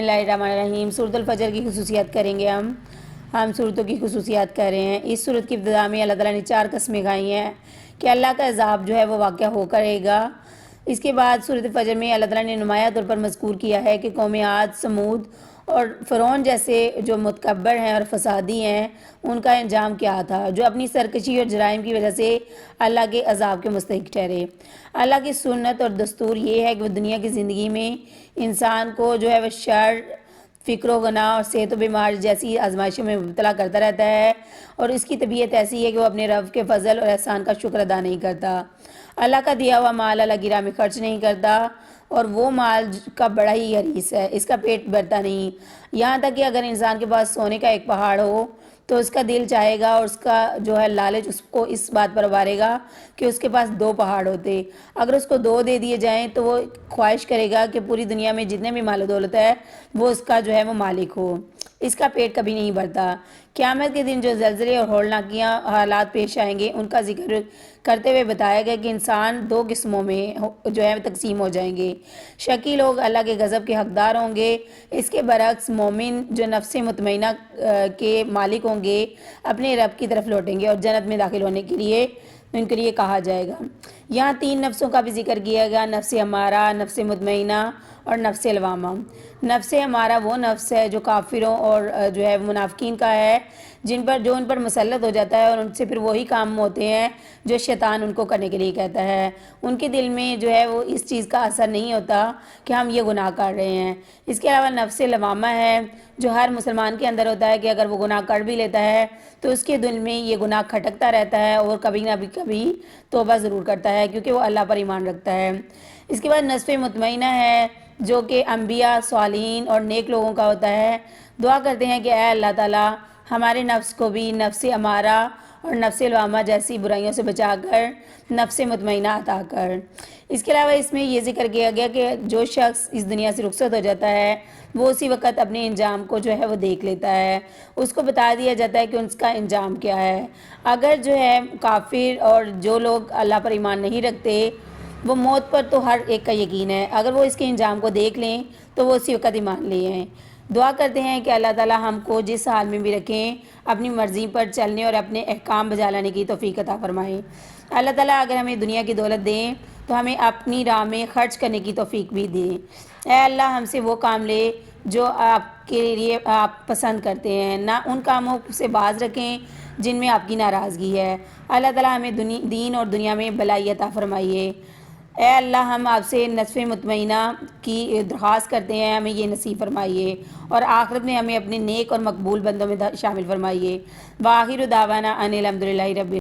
اللہ الرحمن الرحیم۔ سورۃ الفجر کی خصوصیات کریں گے ہم سورتوں کی خصوصیات کر رہے ہیں۔ اس سورت کی ابتدا میں اللہ تعالیٰ نے 4 قسمیں کھائی ہیں کہ اللہ کا عذاب جو ہے وہ واقعہ ہو کرے گا۔ اس کے بعد سورۃ الفجر میں اللہ تعالیٰ نے نمایاں طور پر مذکور کیا ہے کہ قوم عاد، سمود اور فرعون جیسے جو متکبر ہیں اور فسادی ہیں ان کا انجام کیا تھا، جو اپنی سرکشی اور جرائم کی وجہ سے اللہ کے عذاب کے مستحق ٹھہرے۔ اللہ کی سنت اور دستور یہ ہے کہ وہ دنیا کی زندگی میں انسان کو جو ہے وہ شر، فکر و گناہ اور صحت و بیمار جیسی آزمائشوں میں مبتلا کرتا رہتا ہے، اور اس کی طبیعت ایسی ہے کہ وہ اپنے رب کے فضل اور احسان کا شکر ادا نہیں کرتا، اللہ کا دیا ہوا مال اللہ کی راہ میں خرچ نہیں کرتا، اور وہ مال کا بڑا ہی حریص ہے، اس کا پیٹ بھرتا نہیں، یہاں تک کہ اگر انسان کے پاس سونے کا ایک پہاڑ ہو تو اس کا دل چاہے گا اور اس کا جو ہے لالچ اس کو اس بات پر ابھارے گا کہ اس کے پاس 2 پہاڑ ہوتے۔ اگر اس کو 2 دے دیے جائیں تو وہ خواہش کرے گا کہ پوری دنیا میں جتنے بھی مال و دولت ہے وہ اس کا جو ہے وہ مالک ہو، اس کا پیٹ کبھی نہیں بھرتا۔ قیامت کے دن جو زلزلے اور ہولناکیاں حالات پیش آئیں گے ان کا ذکر کرتے ہوئے بتایا گیا کہ انسان 2 قسموں میں جو ہے تقسیم ہو جائیں گے۔ شقی لوگ اللہ کے غضب کے حقدار ہوں گے، اس کے برعکس مومن جو نفس مطمئنہ کے مالک ہوں گے اپنے رب کی طرف لوٹیں گے اور جنت میں داخل ہونے کے لیے ان کے لیے کہا جائے گا۔ یہاں 3 نفسوں کا بھی ذکر کیا گیا، نفس امارہ، نفس مطمئنہ اور نفس لوامہ۔ نفس امارہ وہ نفس ہے جو کافروں اور جو ہے منافقین کا ہے، جو ان پر مسلط ہو جاتا ہے اور ان سے پھر وہی کام ہوتے ہیں جو شیطان ان کو کرنے کے لیے کہتا ہے۔ ان کے دل میں جو ہے وہ اس چیز کا اثر نہیں ہوتا کہ ہم یہ گناہ کر رہے ہیں۔ اس کے علاوہ نفس لوامہ ہے جو ہر مسلمان کے اندر ہوتا ہے کہ اگر وہ گناہ کر بھی لیتا ہے تو اس کے دل میں یہ گناہ کھٹکتا رہتا ہے اور کبھی نہ کبھی توبہ ضرور کرتا ہے کیونکہ وہ اللہ پر ایمان رکھتا ہے۔ اس کے بعد نفس مطمئنہ ہے جو کہ انبیاء، صالحین اور نیک لوگوں کا ہوتا ہے۔ دعا کرتے ہیں کہ اے اللہ تعالیٰ ہمارے نفس کو بھی نفس امارہ اور نفس لوامہ جیسی برائیوں سے بچا کر نفس مطمئنہ عطا کر۔ اس کے علاوہ اس میں یہ ذکر کیا گیا کہ جو شخص اس دنیا سے رخصت ہو جاتا ہے وہ اسی وقت اپنے انجام کو جو ہے وہ دیکھ لیتا ہے، اس کو بتا دیا جاتا ہے کہ اس کا انجام کیا ہے۔ اگر جو ہے کافر اور جو لوگ اللہ پر ایمان نہیں رکھتے وہ موت پر تو ہر ایک کا یقین ہے، اگر وہ اس کے انجام کو دیکھ لیں تو وہ اسی وقت ایمان لے ہیں۔ دعا کرتے ہیں کہ اللہ تعالیٰ ہم کو جس حال میں بھی رکھیں اپنی مرضی پر چلنے اور اپنے احکام بجا لانے کی توفیق عطا فرمائیں۔ اللہ تعالیٰ اگر ہمیں دنیا کی دولت دیں تو ہمیں اپنی راہ میں خرچ کرنے کی توفیق بھی دیں۔ اے اللہ ہم سے وہ کام لے جو آپ کے لیے آپ پسند کرتے ہیں، نہ ان کاموں سے باز رکھیں جن میں آپ کی ناراضگی ہے۔ اللہ تعالیٰ ہمیں دین اور دنیا میں بھلائی عطا فرمائیے۔ اے اللہ ہم آپ سے نفس مطمئنہ کی درخواست کرتے ہیں، ہمیں یہ نصیب فرمائیے اور آخرت میں ہمیں اپنے نیک اور مقبول بندوں میں شامل فرمائیے۔ وآخر دعوانا ان الحمد للہ رب